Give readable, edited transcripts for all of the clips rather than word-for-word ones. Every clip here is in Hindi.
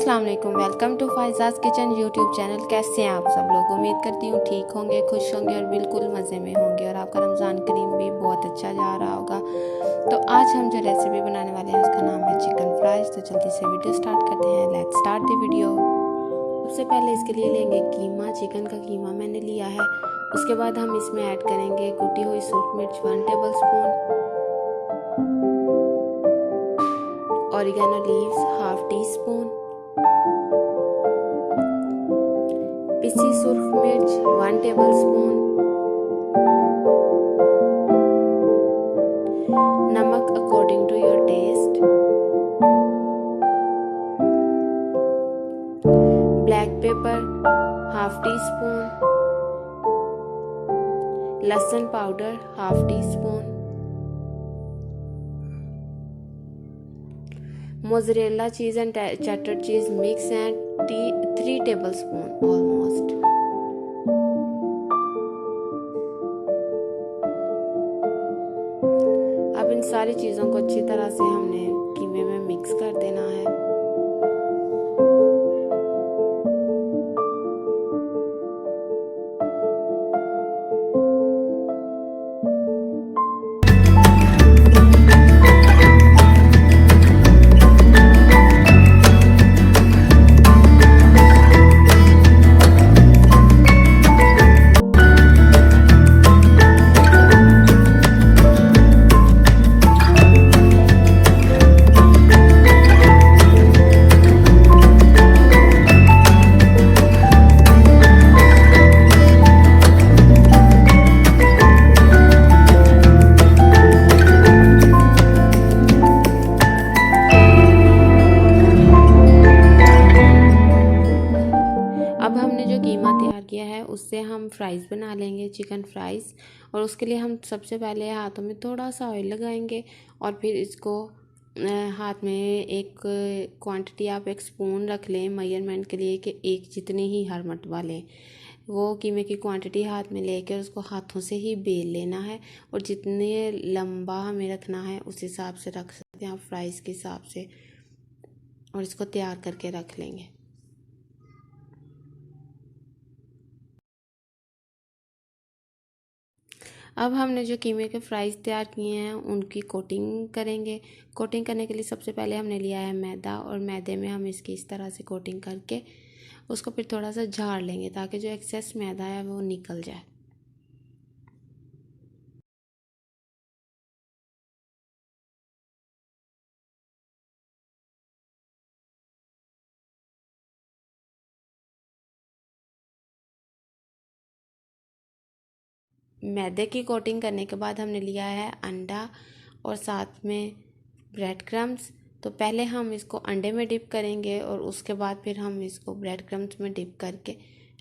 अस्सलाम वालेकुम, welcome to Faiza's kitchen YouTube channel. कैसे हैं आप सब लोग? उम्मीद करती हूँ ठीक होंगे, खुश होंगे और बिल्कुल मज़े में होंगे और आपका रमज़ान करीम भी बहुत अच्छा जा रहा होगा। तो आज हम जो रेसिपी बनाने वाले हैं उसका नाम है चिकन फ्राइज़। तो जल्दी से वीडियो स्टार्ट करते हैं। Let's start the video. सबसे पहले इसके लिए लेंगे कीमा। चिकन का कीमा मैंने लिया है। उसके बाद हम इसमें ऐड करेंगे कुटी हुई सूरख मिर्च 1 tablespoon, oregano leaves half teaspoon, पिसी सुर्ख मिर्च 1 टेबल स्पून, नमक according to your taste, black pepper half teaspoon, लहसुन powder half teaspoon, mozzarella cheese and cheddar cheese mix and 3 tablespoon almost. अब इन सारी चीज़ों को अच्छी तरह से हमने कीमे में मिक्स कर देना है। अब हमने जो कीमा तैयार किया है उससे हम फ्राइज़ बना लेंगे, चिकन फ्राइज़। और उसके लिए हम सबसे पहले हाथों में थोड़ा सा ऑयल लगाएंगे और फिर इसको हाथ में एक क्वांटिटी आप एक स्पून रख लें मेजरमेंट के लिए कि एक जितनी ही हर मरतबा लें। वो कीमे की क्वांटिटी हाथ में लेकर उसको हाथों से ही बेल लेना है और जितने लंबा हमें रखना है उस हिसाब से रख सकते हैं आप फ्राइज़ के हिसाब से, और इसको तैयार करके रख लेंगे। अब हमने जो कीमे के फ्राइज़ तैयार किए हैं उनकी कोटिंग करेंगे। कोटिंग करने के लिए सबसे पहले हमने लिया है मैदा और मैदे में हम इसकी इस तरह से कोटिंग करके उसको फिर थोड़ा सा झाड़ लेंगे ताकि जो एक्सेस मैदा है वो निकल जाए। मैदे की कोटिंग करने के बाद हमने लिया है अंडा और साथ में ब्रेड क्रम्स। तो पहले हम इसको अंडे में डिप करेंगे और उसके बाद फिर हम इसको ब्रेड क्रम्स में डिप करके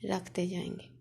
रखते जाएंगे।